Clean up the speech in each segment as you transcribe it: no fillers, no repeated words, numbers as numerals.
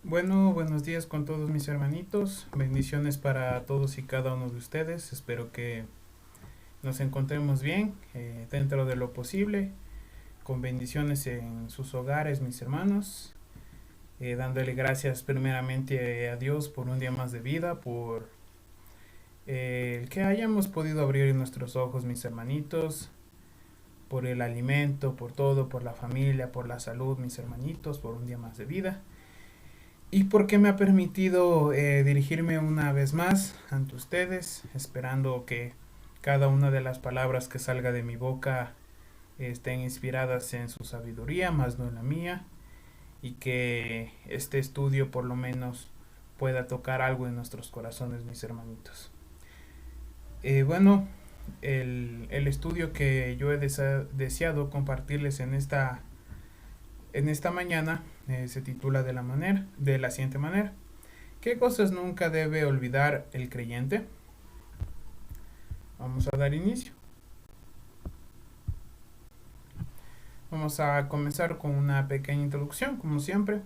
Bueno, buenos días con todos mis hermanitos. Bendiciones para todos y cada uno de ustedes. Espero que nos encontremos bien dentro de lo posible, con bendiciones en sus hogares, mis hermanos. Dándole gracias primeramente a Dios por un día más de vida, por el que hayamos podido abrir nuestros ojos, mis hermanitos, por el alimento, por todo, por la familia, por la salud, mis hermanitos, por un día más de vida. Y porque me ha permitido dirigirme una vez más ante ustedes, esperando que cada una de las palabras que salga de mi boca estén inspiradas en su sabiduría, más no en la mía, y que este estudio por lo menos pueda tocar algo en nuestros corazones, mis hermanitos. Bueno, el estudio que yo he deseado compartirles en esta mañana se titula de la siguiente manera. ¿Qué cosas nunca debe olvidar el creyente? Vamos a dar inicio. Vamos a comenzar con una pequeña introducción, como siempre.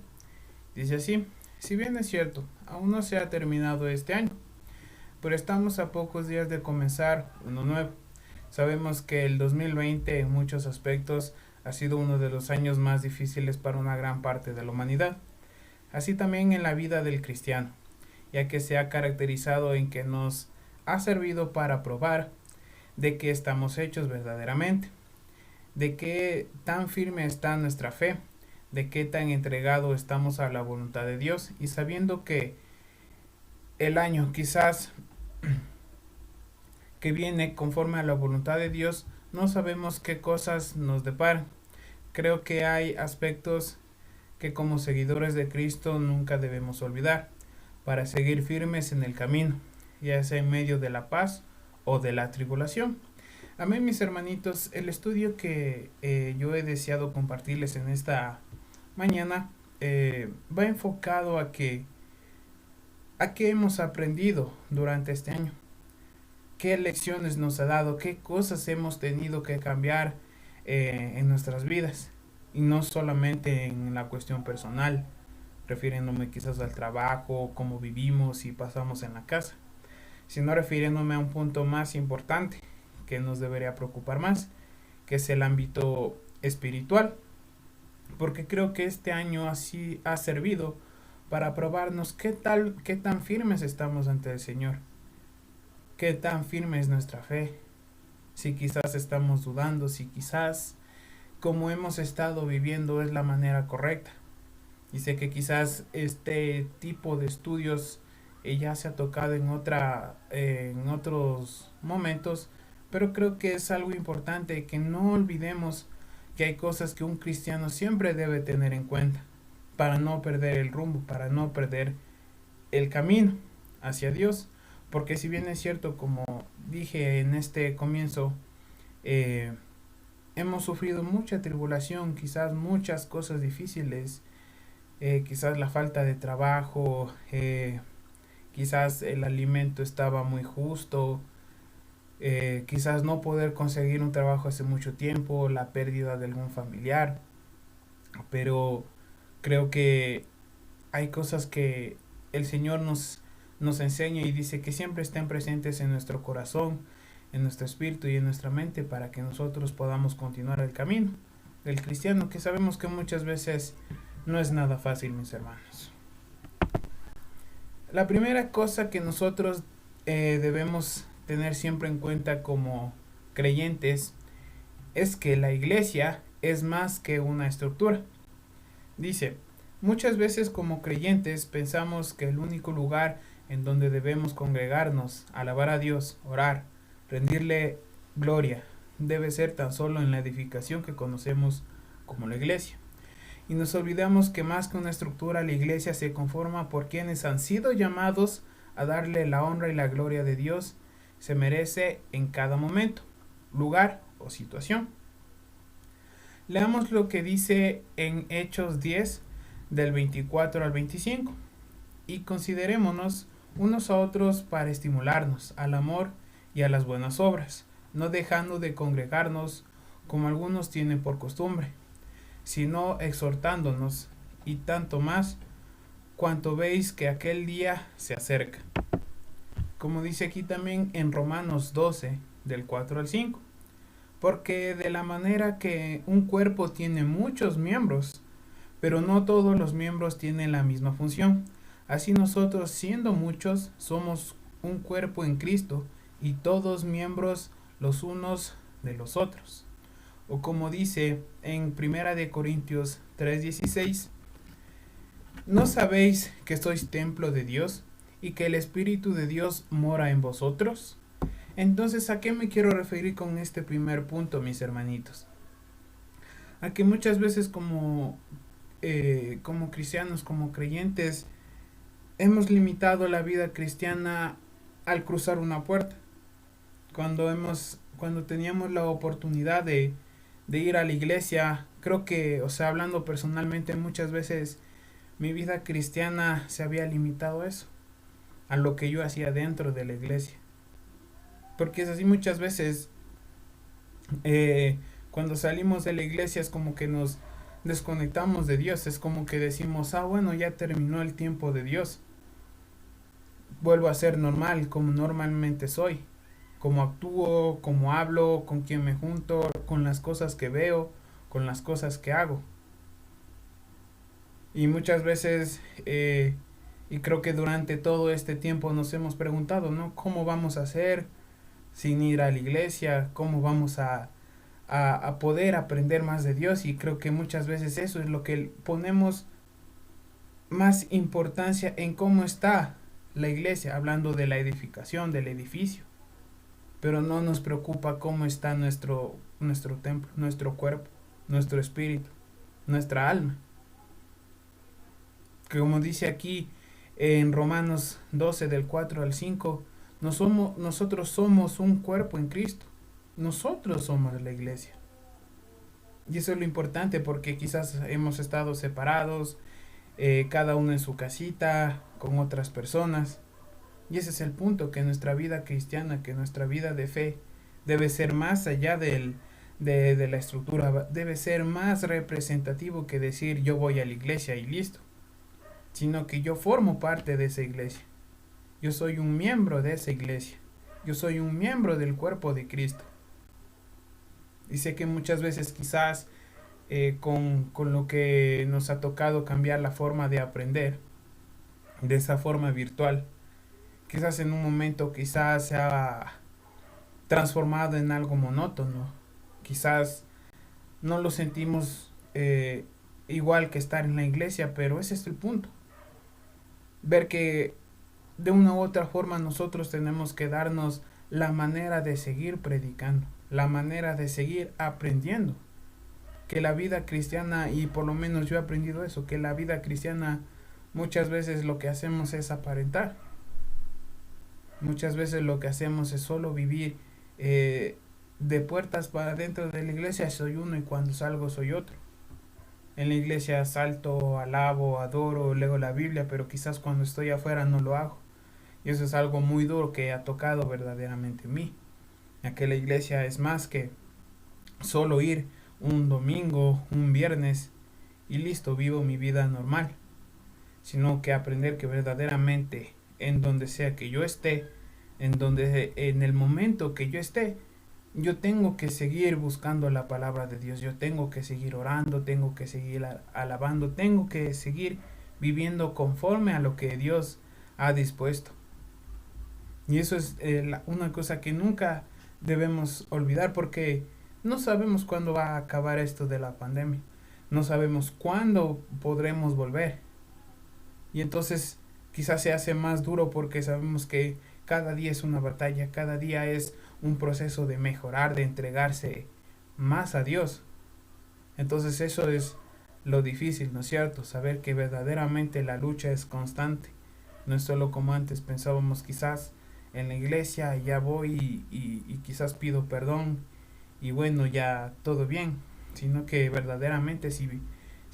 Dice así: si bien es cierto, aún no se ha terminado este año, pero estamos a pocos días de comenzar uno nuevo. Sabemos que el 2020 en muchos aspectos ha sido uno de los años más difíciles para una gran parte de la humanidad, así también en la vida del cristiano, ya que se ha caracterizado en que nos ha servido para probar de qué estamos hechos verdaderamente, de qué tan firme está nuestra fe, de qué tan entregado estamos a la voluntad de Dios, y sabiendo que el año quizás que viene conforme a la voluntad de Dios, no sabemos qué cosas nos deparan. Creo que hay aspectos que como seguidores de Cristo nunca debemos olvidar para seguir firmes en el camino, ya sea en medio de la paz o de la tribulación. Amén, mis hermanitos. El estudio que yo he deseado compartirles en esta mañana va enfocado a qué hemos aprendido durante este año, qué lecciones nos ha dado, qué cosas hemos tenido que cambiar en nuestras vidas, y no solamente en la cuestión personal, refiriéndome quizás al trabajo, cómo vivimos y pasamos en la casa, sino refiriéndome a un punto más importante que nos debería preocupar más, que es el ámbito espiritual, porque creo que este año así ha servido para probarnos qué tan firmes estamos ante el Señor, qué tan firme es nuestra fe, si quizás estamos dudando, si quizás como hemos estado viviendo es la manera correcta. Y sé que quizás este tipo de estudios ya se ha tocado en otros momentos, pero creo que es algo importante que no olvidemos que hay cosas que un cristiano siempre debe tener en cuenta para no perder el rumbo, para no perder el camino hacia Dios. Porque si bien es cierto, como dije en este comienzo, eh, hemos sufrido mucha tribulación, quizás muchas cosas difíciles, quizás la falta de trabajo, quizás el alimento estaba muy justo, quizás no poder conseguir un trabajo hace mucho tiempo, la pérdida de algún familiar, pero creo que hay cosas que el Señor nos enseña y dice que siempre estén presentes en nuestro corazón, en nuestro espíritu y en nuestra mente, para que nosotros podamos continuar el camino del cristiano, que sabemos que muchas veces no es nada fácil, mis hermanos. La primera cosa que nosotros debemos tener siempre en cuenta como creyentes es que la iglesia es más que una estructura. Dice: muchas veces como creyentes pensamos que el único lugar en donde debemos congregarnos, alabar a Dios, orar, rendirle gloria, debe ser tan solo en la edificación que conocemos como la iglesia. Y nos olvidamos que más que una estructura, la iglesia se conforma por quienes han sido llamados a darle la honra y la gloria de Dios se merece en cada momento, lugar o situación. Leamos lo que dice en Hechos 10 del 24 al 25 y considerémonos unos a otros para estimularnos al amor y a las buenas obras, no dejando de congregarnos como algunos tienen por costumbre, sino exhortándonos, y tanto más cuanto veis que aquel día se acerca. Como dice aquí también en Romanos 12, del 4 al 5. Porque de la manera que un cuerpo tiene muchos miembros, pero no todos los miembros tienen la misma función, así nosotros, siendo muchos, somos un cuerpo en Cristo y todos miembros los unos de los otros. O como dice en 1 Corintios 3:16, ¿no sabéis que sois templo de Dios y que el Espíritu de Dios mora en vosotros? Entonces, ¿a qué me quiero referir con este primer punto, mis hermanitos? A que muchas veces como cristianos, como creyentes, hemos limitado la vida cristiana al cruzar una puerta. Cuando teníamos la oportunidad de ir a la iglesia, creo que, o sea, hablando personalmente, muchas veces mi vida cristiana se había limitado a eso, a lo que yo hacía dentro de la iglesia. Porque es así muchas veces, cuando salimos de la iglesia es como que nos desconectamos de Dios, es como que decimos, bueno, ya terminó el tiempo de Dios, vuelvo a ser normal, como normalmente soy, como actúo, como hablo, con quién me junto, con las cosas que veo, con las cosas que hago. Y muchas veces, y creo que durante todo este tiempo nos hemos preguntado, ¿no? ¿Cómo vamos a hacer sin ir a la iglesia? ¿Cómo vamos a poder aprender más de Dios? Y creo que muchas veces eso es lo que ponemos más importancia en cómo está la iglesia, hablando de la edificación, del edificio. Pero no nos preocupa cómo está nuestro templo, nuestro cuerpo, nuestro espíritu, nuestra alma. Que como dice aquí en Romanos 12 del 4 al 5, nosotros somos un cuerpo en Cristo. Nosotros somos la iglesia. Y eso es lo importante, porque quizás hemos estado separados, cada uno en su casita, con otras personas. Y ese es el punto, que nuestra vida cristiana, que nuestra vida de fe debe ser más allá de la estructura, debe ser más representativo que decir yo voy a la iglesia y listo, sino que yo formo parte de esa iglesia. Yo soy un miembro de esa iglesia. Yo soy un miembro del cuerpo de Cristo. Y sé que muchas veces quizás con lo que nos ha tocado cambiar la forma de aprender, de esa forma virtual, quizás en un momento quizás se ha transformado en algo monótono. Quizás no lo sentimos igual que estar en la iglesia, pero ese es el punto. Ver que de una u otra forma nosotros tenemos que darnos la manera de seguir predicando, la manera de seguir aprendiendo. Que la vida cristiana, y por lo menos yo he aprendido eso, que la vida cristiana muchas veces lo que hacemos es aparentar. Muchas veces lo que hacemos es solo vivir de puertas para dentro de la iglesia soy uno y cuando salgo soy otro. En la iglesia salto, alabo, adoro, leo la Biblia, pero quizás cuando estoy afuera no lo hago. Y eso es algo muy duro que ha tocado verdaderamente en mí. Ya que la iglesia es más que solo ir un domingo, un viernes y listo, vivo mi vida normal. Sino que aprender que verdaderamente en donde sea que yo esté, en el momento que yo esté, yo tengo que seguir buscando la palabra de Dios, yo tengo que seguir orando, tengo que seguir alabando, tengo que seguir viviendo conforme a lo que Dios ha dispuesto. Y eso es una cosa que nunca debemos olvidar, porque no sabemos cuándo va a acabar esto de la pandemia, no sabemos cuándo podremos volver. Y entonces quizás se hace más duro porque sabemos que cada día es una batalla, cada día es un proceso de mejorar, de entregarse más a Dios. Entonces eso es lo difícil, ¿no es cierto? Saber que verdaderamente la lucha es constante. No es solo como antes pensábamos, quizás en la iglesia ya voy y quizás pido perdón y bueno, ya todo bien. Sino que verdaderamente si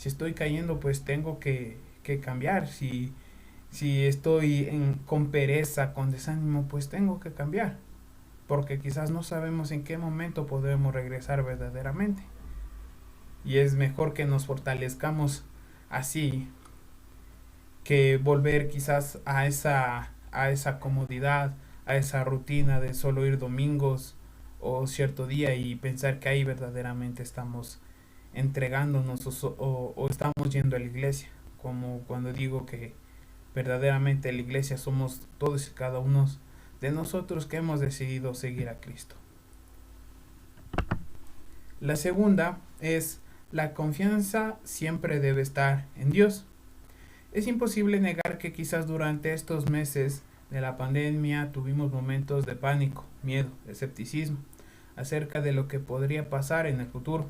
estoy cayendo, pues tengo que cambiar. Si estoy con pereza, con desánimo, pues tengo que cambiar. Porque quizás no sabemos en qué momento podremos regresar verdaderamente. Y es mejor que nos fortalezcamos así. que volver quizás a esa comodidad, a esa rutina de solo ir domingos o cierto día y pensar que ahí verdaderamente estamos entregándonos o estamos yendo a la iglesia, como cuando digo que verdaderamente la iglesia somos todos y cada uno de nosotros que hemos decidido seguir a Cristo. La segunda es: la confianza siempre debe estar en Dios. Es imposible negar que quizás durante estos meses de la pandemia tuvimos momentos de pánico, miedo, escepticismo acerca de lo que podría pasar en el futuro.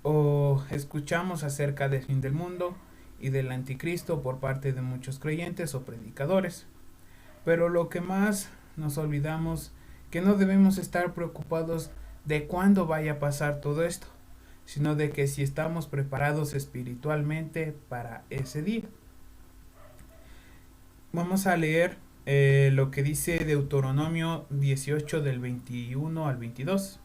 O escuchamos acerca del fin del mundo y del anticristo por parte de muchos creyentes o predicadores. Pero lo que más nos olvidamos que no debemos estar preocupados de cuándo vaya a pasar todo esto, sino de que si estamos preparados espiritualmente para ese día. Vamos a leer lo que dice Deuteronomio 18 del 21 al 22.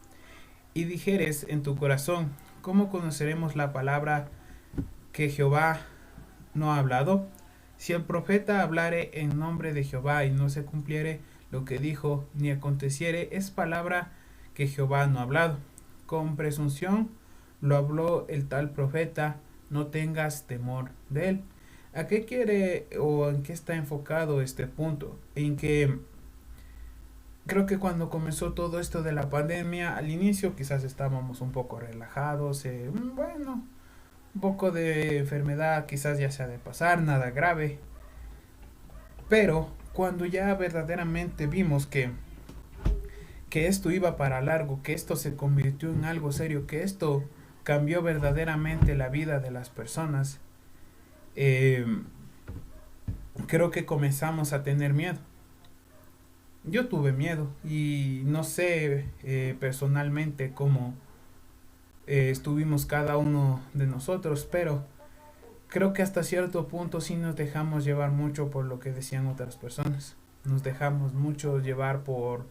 Y dijeres en tu corazón: ¿cómo conoceremos la palabra que Jehová no ha hablado? Si el profeta hablare en nombre de Jehová y no se cumpliere lo que dijo, ni aconteciere, es palabra que Jehová no ha hablado. Con presunción lo habló el tal profeta, no tengas temor de él. ¿A qué quiere o en qué está enfocado este punto? En que creo que cuando comenzó todo esto de la pandemia, al inicio quizás estábamos un poco relajados, bueno, un poco de enfermedad quizás ya se ha de pasar, nada grave. Pero cuando ya verdaderamente vimos que esto iba para largo, que esto se convirtió en algo serio, que esto cambió verdaderamente la vida de las personas, eh, creo que comenzamos a tener miedo. Yo tuve miedo y no sé personalmente cómo estuvimos cada uno de nosotros, pero creo que hasta cierto punto sí nos dejamos llevar mucho por lo que decían otras personas. Nos dejamos mucho llevar o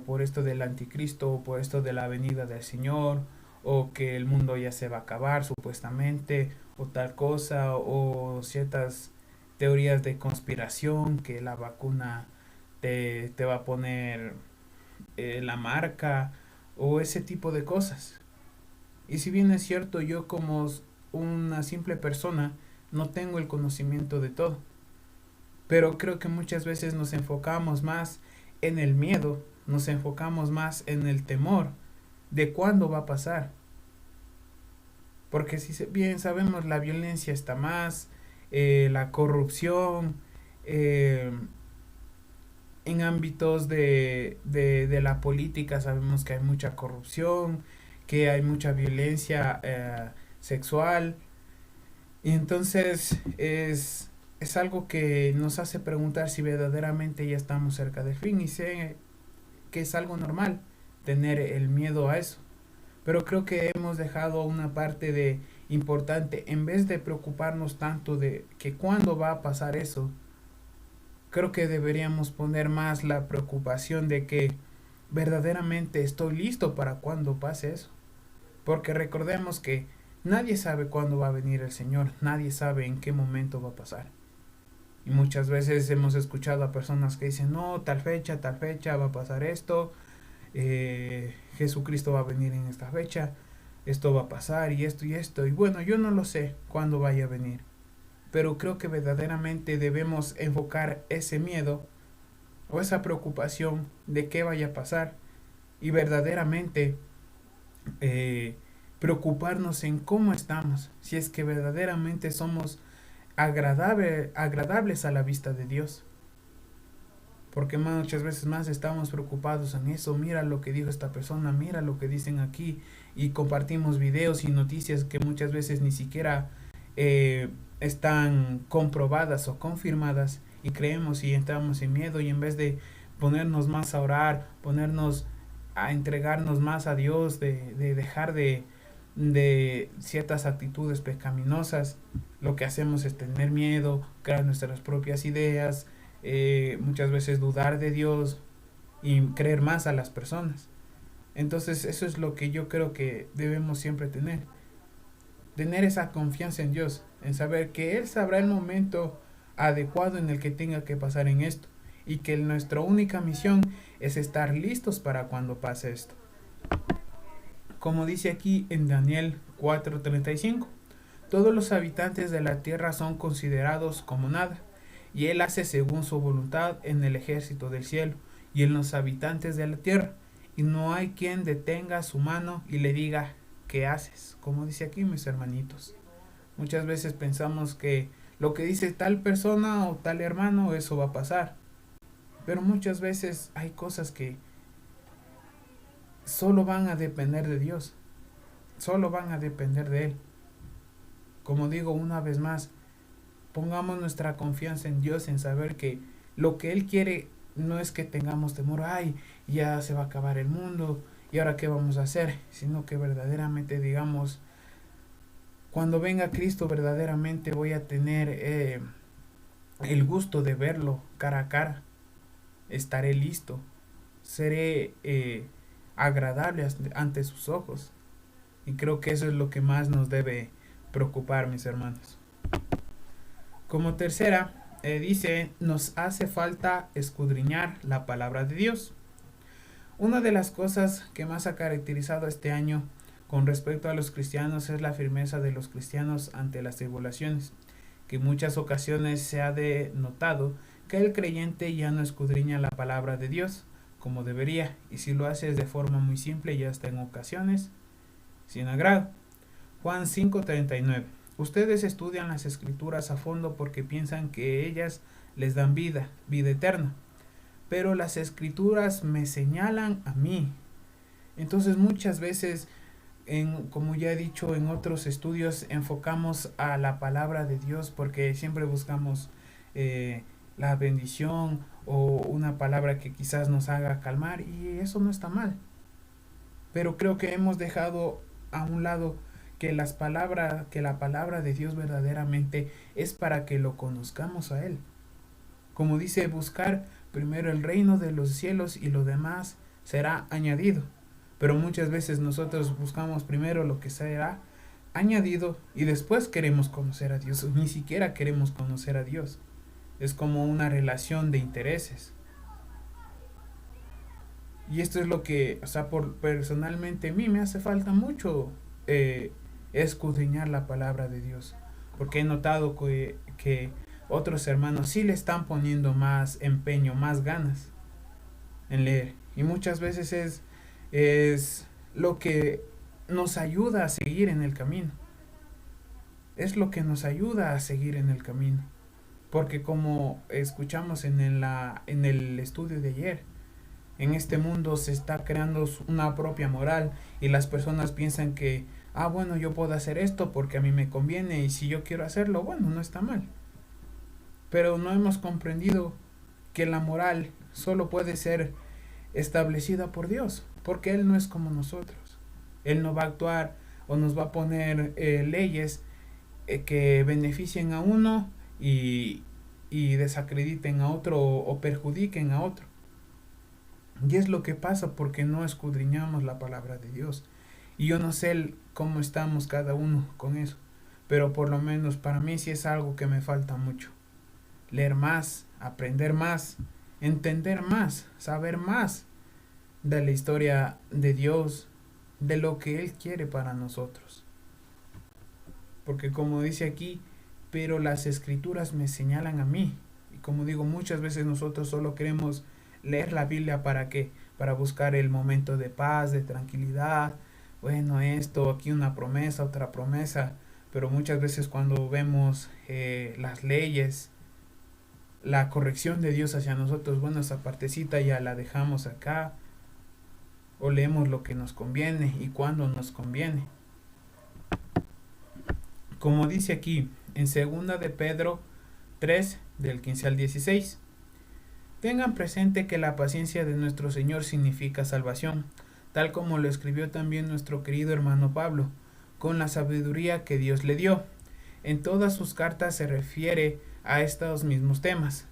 por esto del anticristo, o por esto de la venida del Señor, o que el mundo ya se va a acabar supuestamente, o tal cosa, o ciertas teorías de conspiración, que la vacuna te va a poner la marca, o ese tipo de cosas. Y si bien es cierto, yo como una simple persona no tengo el conocimiento de todo, pero creo que muchas veces nos enfocamos más en el miedo, nos enfocamos más en el temor de cuándo va a pasar. Porque si bien sabemos, la violencia está más, la corrupción, en ámbitos de la política sabemos que hay mucha corrupción, que hay mucha violencia sexual. Y entonces es algo que nos hace preguntar si verdaderamente ya estamos cerca del fin. Y sé que es algo normal tener el miedo a eso. Pero creo que hemos dejado una parte de importante. En vez de preocuparnos tanto de que cuándo va a pasar eso, creo que deberíamos poner más la preocupación de que verdaderamente estoy listo para cuando pase eso. Porque recordemos que nadie sabe cuándo va a venir el Señor, nadie sabe en qué momento va a pasar. Y muchas veces hemos escuchado a personas que dicen: no, tal fecha va a pasar esto, Jesucristo va a venir en esta fecha, esto va a pasar y esto y esto. Y bueno, yo no lo sé cuándo vaya a venir, pero creo que verdaderamente debemos enfocar ese miedo o esa preocupación de qué vaya a pasar y verdaderamente preocuparnos en cómo estamos, si es que verdaderamente somos agradables a la vista de Dios. Porque muchas veces más estamos preocupados en eso. Mira lo que dijo esta persona, mira lo que dicen aquí, y compartimos videos y noticias que muchas veces ni siquiera están comprobadas o confirmadas, y creemos y entramos en miedo, y en vez de ponernos más a orar, ponernos a entregarnos más a Dios, de dejar de ciertas actitudes pecaminosas, lo que hacemos es tener miedo, crear nuestras propias ideas, muchas veces dudar de Dios y creer más a las personas. Entonces eso es lo que yo creo que debemos siempre tener. tener esa confianza en Dios, en saber que Él sabrá el momento adecuado en el que tenga que pasar en esto y que nuestra única misión es estar listos para cuando pase esto. Como dice aquí en Daniel 4:35, todos los habitantes de la tierra son considerados como nada, y Él hace según su voluntad en el ejército del cielo y en los habitantes de la tierra, y no hay quien detenga su mano y le diga, ¿qué haces? Como dice aquí, mis hermanitos. Muchas veces pensamos que lo que dice tal persona o tal hermano, eso va a pasar. Pero muchas veces hay cosas que solo van a depender de Dios. Solo van a depender de Él. Como digo una vez más, pongamos nuestra confianza en Dios, en saber que lo que Él quiere no es que tengamos temor, ay, ya se va a acabar el mundo, y ahora qué vamos a hacer, sino que verdaderamente digamos, cuando venga Cristo verdaderamente voy a tener el gusto de verlo cara a cara, estaré listo, seré agradable ante sus ojos. Y creo que eso es lo que más nos debe preocupar, mis hermanos. Como tercera, dice, nos hace falta escudriñar la palabra de Dios. Una de las cosas que más ha caracterizado este año con respecto a los cristianos es la firmeza de los cristianos ante las tribulaciones, que en muchas ocasiones se ha denotado que el creyente ya no escudriña la palabra de Dios como debería, y si lo hace de forma muy simple y hasta en ocasiones sin agrado. Juan 5:39. Ustedes estudian las escrituras a fondo porque piensan que ellas les dan vida eterna, pero las escrituras me señalan a mí. Entonces muchas veces, como ya he dicho en otros estudios, enfocamos a la palabra de Dios porque siempre buscamos la bendición o una palabra que quizás nos haga calmar, y eso no está mal. Pero creo que hemos dejado a un lado que la palabra de Dios verdaderamente es para que lo conozcamos a Él. Como dice, buscar primero el reino de los cielos y lo demás será añadido. Pero muchas veces nosotros buscamos primero lo que será añadido y después queremos conocer a Dios. Ni siquiera queremos conocer a Dios. Es como una relación de intereses. Y esto es lo que, personalmente a mí me hace falta mucho escudriñar la palabra de Dios. Porque he notado que otros hermanos sí le están poniendo más empeño, más ganas en leer. Y muchas veces es lo que nos ayuda a seguir en el camino. Es lo que nos ayuda a seguir en el camino. Porque como escuchamos en el estudio de ayer, en este mundo se está creando una propia moral y las personas piensan que, bueno, yo puedo hacer esto porque a mí me conviene y si yo quiero hacerlo, bueno, no está mal. Pero no hemos comprendido que la moral solo puede ser establecida por Dios, porque Él no es como nosotros. Él no va a actuar o nos va a poner leyes que beneficien a uno y desacrediten a otro o perjudiquen a otro. Y es lo que pasa porque no escudriñamos la palabra de Dios. Y yo no sé cómo estamos cada uno con eso, pero por lo menos para mí sí es algo que me falta mucho. Leer más, aprender más, entender más, saber más de la historia de Dios, de lo que Él quiere para nosotros. Porque como dice aquí, pero las escrituras me señalan a mí. Y como digo, muchas veces nosotros solo queremos leer la Biblia para qué, para buscar el momento de paz, de tranquilidad, bueno, esto, aquí una promesa, otra promesa, pero muchas veces cuando vemos las leyes, la corrección de Dios hacia nosotros, bueno, esa partecita ya la dejamos acá, o leemos lo que nos conviene y cuando nos conviene. Como dice aquí en 2 de Pedro 3, del 15 al 16. Tengan presente que la paciencia de nuestro Señor significa salvación, tal como lo escribió también nuestro querido hermano Pablo, con la sabiduría que Dios le dio. En todas sus cartas se refiere a estos mismos temas.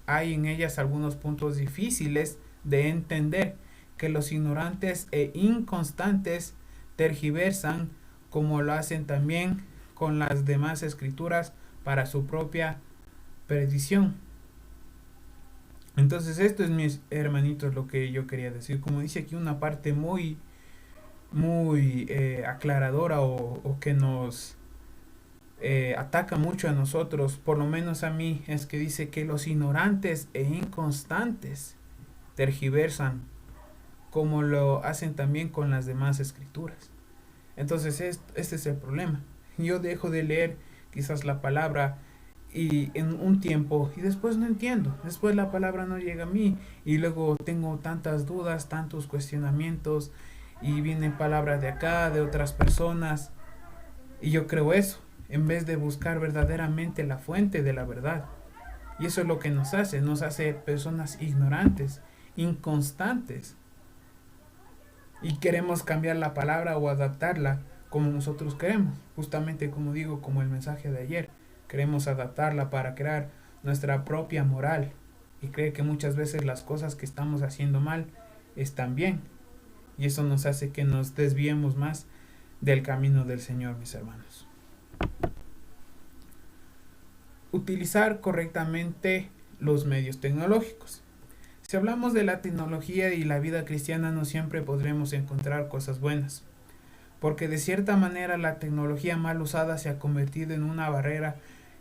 Hay en ellas algunos puntos difíciles de entender que los ignorantes e inconstantes tergiversan como lo hacen también con las demás escrituras para su propia perdición. Entonces esto es, mis hermanitos, lo que yo quería decir. Como dice aquí una parte muy aclaradora o que nos ataca mucho a nosotros, por lo menos a mí, es que dice que los ignorantes e inconstantes tergiversan como lo hacen también con las demás escrituras. Entonces este es el problema. Yo dejo de leer quizás la palabra y en un tiempo y después no entiendo, después la palabra no llega a mí y luego tengo tantas dudas, tantos cuestionamientos y vienen palabras de acá, de otras personas y yo creo eso, en vez de buscar verdaderamente la fuente de la verdad. Y eso es lo que nos hace personas ignorantes, inconstantes, y queremos cambiar la palabra o adaptarla como nosotros queremos, justamente como digo, como el mensaje de ayer, queremos adaptarla para crear nuestra propia moral y cree que muchas veces las cosas que estamos haciendo mal están bien, y eso nos hace que nos desviemos más del camino del Señor, mis hermanos. Utilizar correctamente los medios tecnológicos. Si hablamos de la tecnología y la vida cristiana, no siempre podremos encontrar cosas buenas, porque de cierta manera la tecnología mal usada se ha convertido en una barrera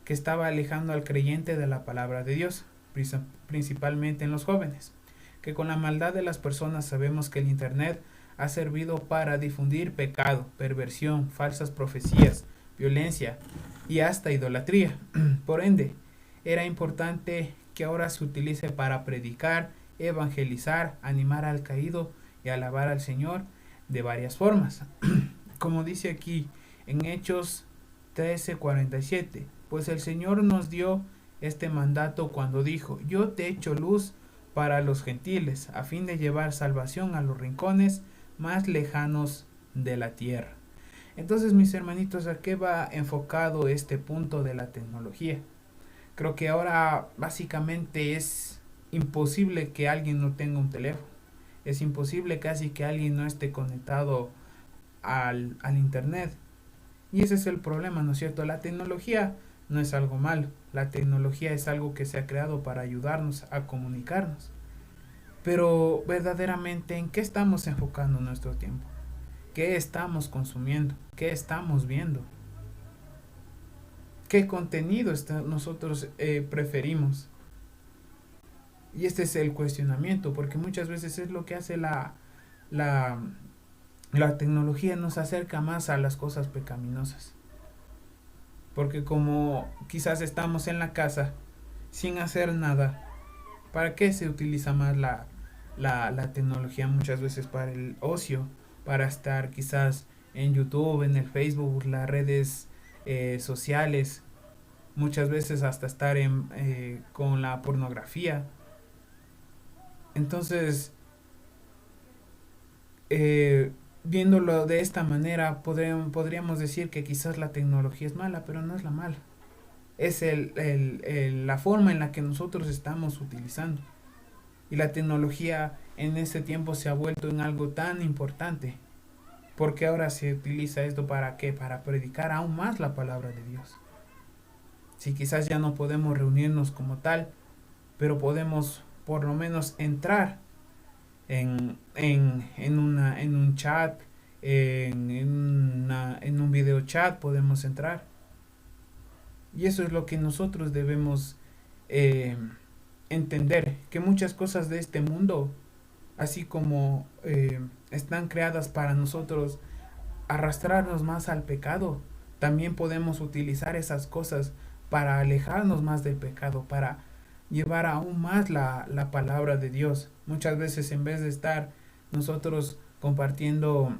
que estaba alejando al creyente de la palabra de Dios, principalmente en los jóvenes, que con la maldad de las personas sabemos que el Internet ha servido para difundir pecado, perversión, falsas profecías, violencia y hasta idolatría. Por ende, era importante que ahora se utilice para predicar, evangelizar, animar al caído y alabar al Señor de varias formas. Como dice aquí en Hechos 13:47, pues el Señor nos dio este mandato cuando dijo: yo te echo luz para los gentiles, a fin de llevar salvación a los rincones más lejanos de la tierra. Entonces, mis hermanitos, ¿a qué va enfocado este punto de la tecnología? Creo que ahora básicamente es imposible que alguien no tenga un teléfono. Es imposible casi que alguien no esté conectado al internet. Y ese es el problema, ¿no es cierto? La tecnología no es algo malo. La tecnología es algo que se ha creado para ayudarnos a comunicarnos. Pero verdaderamente, ¿en qué estamos enfocando nuestro tiempo? ¿Qué estamos consumiendo? ¿Qué estamos viendo? ¿Qué contenido nosotros preferimos? Y este es el cuestionamiento, porque muchas veces es lo que hace la tecnología, nos acerca más a las cosas pecaminosas. Porque como quizás estamos en la casa sin hacer nada, ¿para qué se utiliza más la tecnología? Muchas veces para el ocio, para estar quizás en YouTube, en el Facebook, las redes sociales, muchas veces hasta estar con la pornografía. Entonces, viéndolo de esta manera, podríamos decir que quizás la tecnología es mala, pero no es la mala. Es la forma en la que nosotros estamos utilizando. Y la tecnología en este tiempo se ha vuelto en algo tan importante. Porque ahora se utiliza esto para ¿qué? Para predicar aún más la palabra de Dios. Si quizás ya no podemos reunirnos como tal, pero podemos por lo menos entrar en un chat, en un video chat podemos entrar. Y eso es lo que nosotros debemos entender, que muchas cosas de este mundo, así como están creadas para nosotros arrastrarnos más al pecado, también podemos utilizar esas cosas para alejarnos más del pecado, para llevar aún más la palabra de Dios. Muchas veces en vez de estar nosotros compartiendo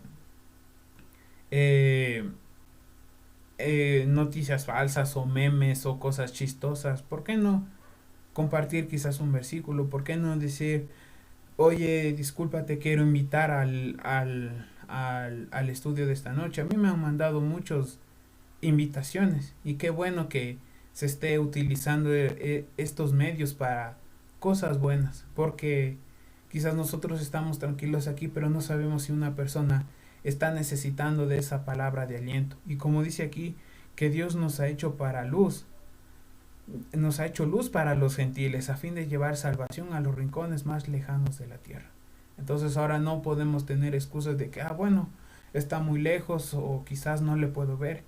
noticias falsas o memes o cosas chistosas, ¿por qué no compartir quizás un versículo? ¿Por qué no decir: oye, disculpa, te quiero invitar al estudio de esta noche? A mí me han mandado muchas invitaciones y qué bueno que se esté utilizando estos medios para cosas buenas, porque quizás nosotros estamos tranquilos aquí, pero no sabemos si una persona está necesitando de esa palabra de aliento. Y como dice aquí, que Dios nos ha hecho para luz, nos ha hecho luz para los gentiles, a fin de llevar salvación a los rincones más lejanos de la tierra. Entonces ahora no podemos tener excusas de que, bueno, está muy lejos o quizás no le puedo ver.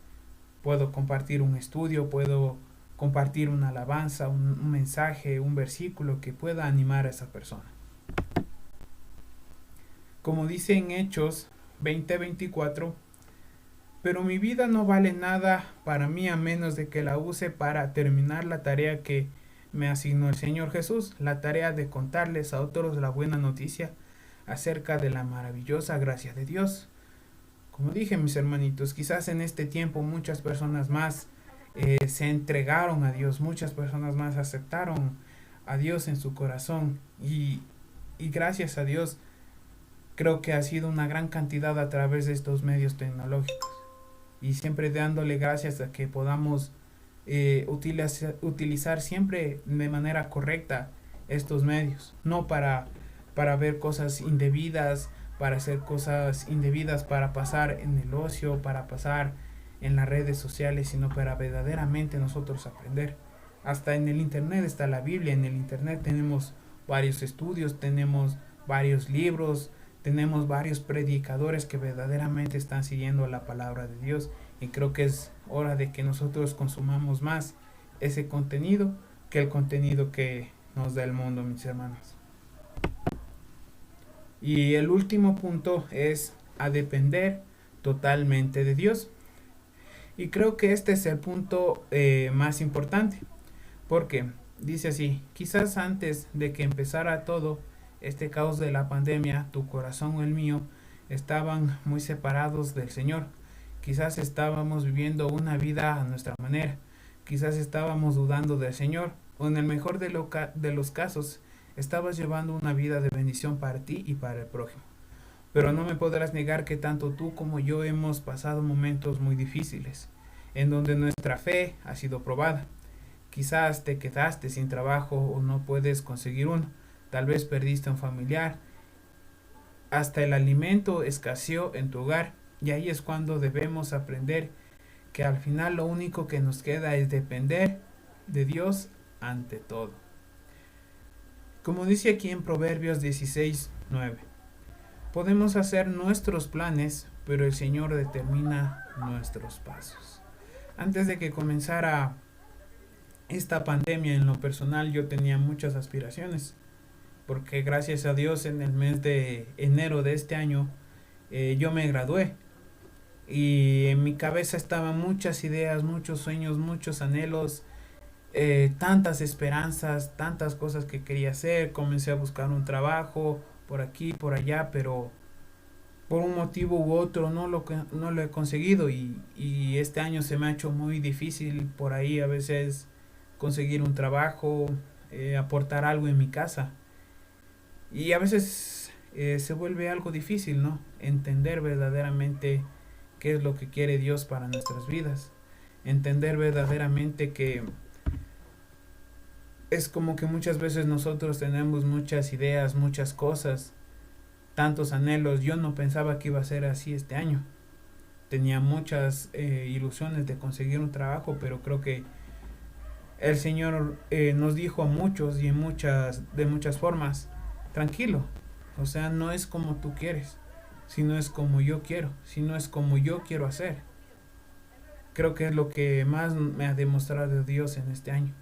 Puedo compartir un estudio, puedo compartir una alabanza, un mensaje, un versículo que pueda animar a esa persona. Como dice en Hechos 20:24, pero mi vida no vale nada para mí a menos de que la use para terminar la tarea que me asignó el Señor Jesús, la tarea de contarles a otros la buena noticia acerca de la maravillosa gracia de Dios. Como dije, mis hermanitos, quizás en este tiempo muchas personas más se entregaron a Dios, muchas personas más aceptaron a Dios en su corazón y gracias a Dios creo que ha sido una gran cantidad a través de estos medios tecnológicos y siempre dándole gracias a que podamos utilizar siempre de manera correcta estos medios, no para ver cosas indebidas, para hacer cosas indebidas, para pasar en el ocio, para pasar en las redes sociales, sino para verdaderamente nosotros aprender. Hasta en el internet está la Biblia, en el internet tenemos varios estudios, tenemos varios libros, tenemos varios predicadores que verdaderamente están siguiendo la palabra de Dios y creo que es hora de que nosotros consumamos más ese contenido que el contenido que nos da el mundo, mis hermanos. Y el último punto es a depender totalmente de Dios. Y creo que este es el punto más importante. Porque dice así, quizás antes de que empezara todo este caos de la pandemia, tu corazón o el mío estaban muy separados del Señor. Quizás estábamos viviendo una vida a nuestra manera. Quizás estábamos dudando del Señor. O en el mejor de los casos, estabas llevando una vida de bendición para ti y para el prójimo. Pero no me podrás negar que tanto tú como yo hemos pasado momentos muy difíciles, en donde nuestra fe ha sido probada. Quizás te quedaste sin trabajo o no puedes conseguir uno. Tal vez perdiste un familiar. Hasta el alimento escaseó en tu hogar. Y ahí es cuando debemos aprender que al final lo único que nos queda es depender de Dios ante todo. Como dice aquí en Proverbios 16:9, podemos hacer nuestros planes, pero el Señor determina nuestros pasos. Antes de que comenzara esta pandemia, en lo personal yo tenía muchas aspiraciones, porque gracias a Dios en el mes de enero de este año yo me gradué y en mi cabeza estaban muchas ideas, muchos sueños, muchos anhelos, tantas esperanzas, tantas cosas que quería hacer. Comencé a buscar un trabajo por aquí, por allá, pero por un motivo u otro no lo he conseguido y este año se me ha hecho muy difícil por ahí a veces conseguir un trabajo, aportar algo en mi casa. Y a veces se vuelve algo difícil, ¿no? Entender verdaderamente qué es lo que quiere Dios para nuestras vidas. Entender verdaderamente que es como que muchas veces nosotros tenemos muchas ideas, muchas cosas, tantos anhelos. Yo no pensaba que iba a ser así este año. Tenía muchas ilusiones de conseguir un trabajo, pero creo que el Señor nos dijo a muchos y de muchas formas, tranquilo, o sea, no es como tú quieres, sino es como yo quiero, sino es como yo quiero hacer. Creo que es lo que más me ha demostrado Dios en este año.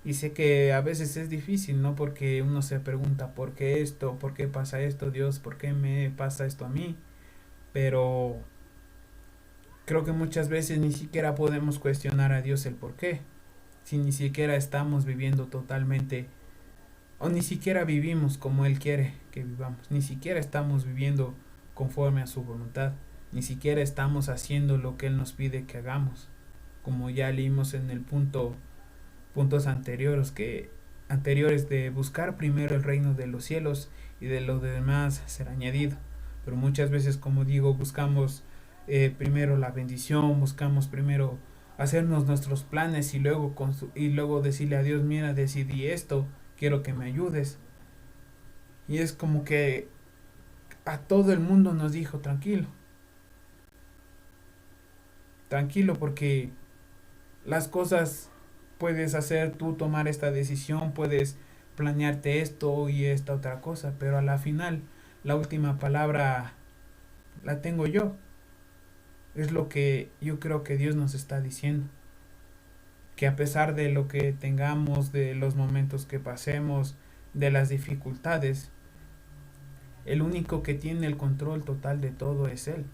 Y sé que a veces es difícil, ¿no? Porque uno se pregunta, ¿por qué esto? ¿Por qué pasa esto, Dios? ¿Por qué me pasa esto a mí? Pero creo que muchas veces ni siquiera podemos cuestionar a Dios el por qué. Si ni siquiera estamos viviendo totalmente, o ni siquiera vivimos como Él quiere que vivamos. Ni siquiera estamos viviendo conforme a su voluntad. Ni siquiera estamos haciendo lo que Él nos pide que hagamos. Como ya leímos en el puntos anteriores de buscar primero el reino de los cielos y de lo demás será añadido. Pero muchas veces, como digo, buscamos primero la bendición, buscamos primero hacernos nuestros planes y luego decirle a Dios, mira, decidí esto, quiero que me ayudes. Y es como que a todo el mundo nos dijo, tranquilo, tranquilo, porque las cosas puedes hacer tú, tomar esta decisión, puedes planearte esto y esta otra cosa, pero a la final la última palabra la tengo yo. Es lo que yo creo que Dios nos está diciendo, que a pesar de lo que tengamos, de los momentos que pasemos, de las dificultades, el único que tiene el control total de todo es Él.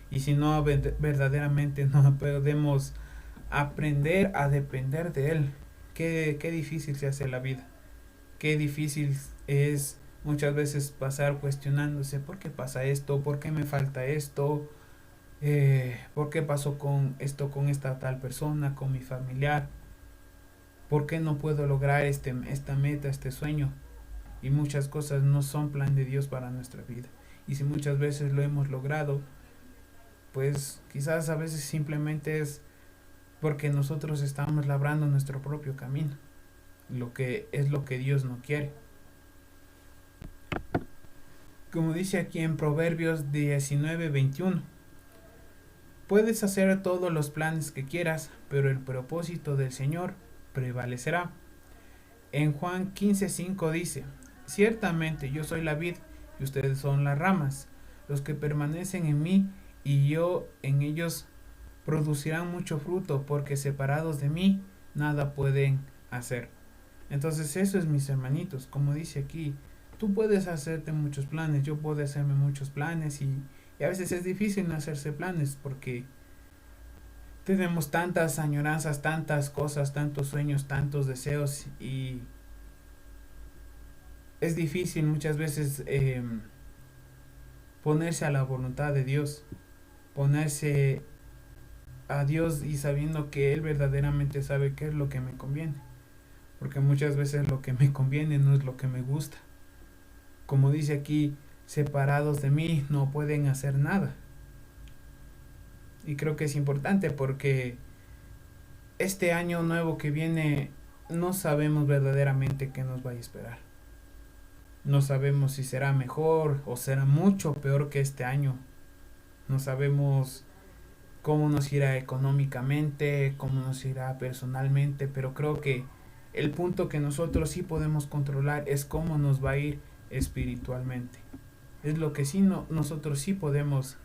Y si no, verdaderamente no podemos aprender a depender de Él. Qué difícil se hace la vida. Qué difícil es muchas veces pasar cuestionándose por qué pasa esto, por qué me falta esto, por qué pasó con esto, con esta tal persona, con mi familiar, por qué no puedo lograr esta meta, este sueño. Y muchas cosas no son plan de Dios para nuestra vida. Y si muchas veces lo hemos logrado, pues quizás a veces simplemente es porque nosotros estamos labrando nuestro propio camino, lo que es lo que Dios no quiere. Como dice aquí en Proverbios 19:21, puedes hacer todos los planes que quieras, pero el propósito del Señor prevalecerá. En Juan 15:5 dice, ciertamente yo soy la vid y ustedes son las ramas. Los que permanecen en mí y yo en ellos producirán mucho fruto, porque separados de mí nada pueden hacer. Entonces eso es, mis hermanitos, como dice aquí, tú puedes hacerte muchos planes, yo puedo hacerme muchos planes y a veces es difícil no hacerse planes porque tenemos tantas añoranzas, tantas cosas, tantos sueños, tantos deseos y es difícil muchas veces ponerse a la voluntad de Dios, ponerse a Dios y sabiendo que Él verdaderamente sabe qué es lo que me conviene, porque muchas veces lo que me conviene no es lo que me gusta. Como dice aquí, separados de mí no pueden hacer nada. Y creo que es importante porque este año nuevo que viene no sabemos verdaderamente qué nos va a esperar. No sabemos si será mejor o será mucho peor que este año. No sabemos cómo nos irá económicamente, cómo nos irá personalmente, pero creo que el punto que nosotros sí podemos controlar es cómo nos va a ir espiritualmente. Es lo que sí nosotros sí podemos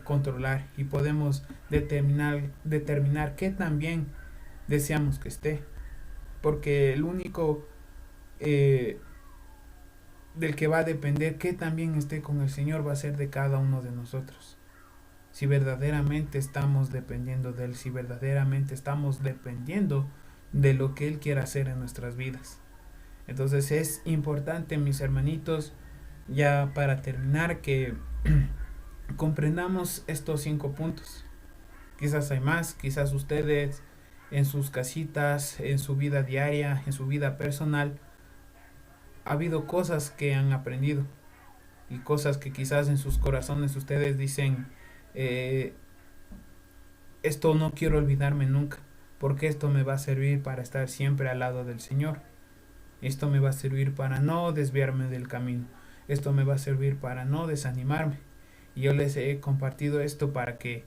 controlar y podemos determinar qué tan bien deseamos que esté. Porque el único del que va a depender qué tan bien esté con el Señor va a ser de cada uno de nosotros. Si verdaderamente estamos dependiendo de Él, si verdaderamente estamos dependiendo de lo que Él quiere hacer en nuestras vidas. Entonces es importante, mis hermanitos, ya para terminar, que comprendamos estos 5 puntos. Quizás hay más, quizás ustedes en sus casitas, en su vida diaria, en su vida personal, ha habido cosas que han aprendido y cosas que quizás en sus corazones ustedes dicen, eh, esto no quiero olvidarme nunca, porque esto me va a servir para estar siempre al lado del Señor. Esto me va a servir para no desviarme del camino. Esto me va a servir para no desanimarme. Y yo les he compartido esto para que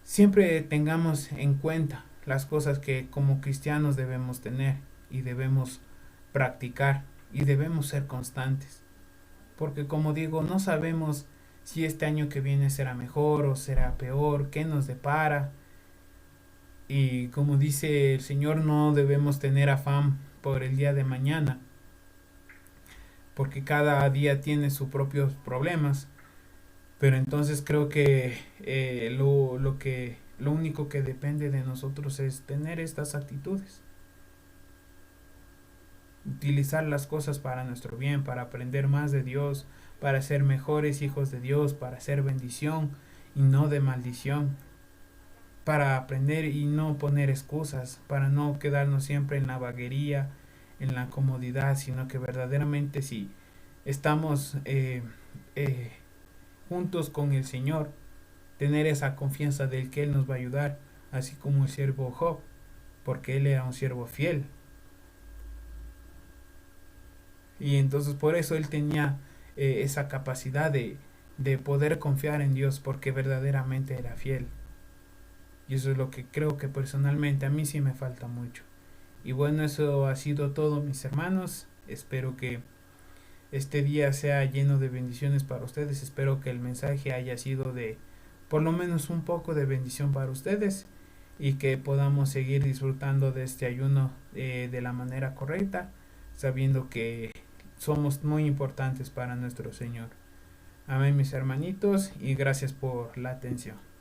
siempre tengamos en cuenta las cosas que como cristianos debemos tener y debemos practicar y debemos ser constantes. Porque como digo, no sabemos si este año que viene será mejor o será peor, qué nos depara. Y como dice el Señor, no debemos tener afán por el día de mañana, porque cada día tiene sus propios problemas. Pero entonces creo que lo único que depende de nosotros es tener estas actitudes, utilizar las cosas para nuestro bien, para aprender más de Dios, para ser mejores hijos de Dios, para ser bendición y no de maldición, para aprender y no poner excusas, para no quedarnos siempre en la vaguería, en la comodidad, sino que verdaderamente si estamos juntos con el Señor, tener esa confianza del que Él nos va a ayudar, así como el siervo Job, porque él era un siervo fiel. Y entonces por eso él tenía esa capacidad de poder confiar en Dios, porque verdaderamente era fiel. Y eso es lo que creo que personalmente a mí sí me falta mucho. Y bueno, eso ha sido todo, mis hermanos. Espero que este día sea lleno de bendiciones para ustedes. Espero que el mensaje haya sido de por lo menos un poco de bendición para ustedes y que podamos seguir disfrutando de este ayuno de la manera correcta, sabiendo que somos muy importantes para nuestro Señor. Amén, mis hermanitos, y gracias por la atención.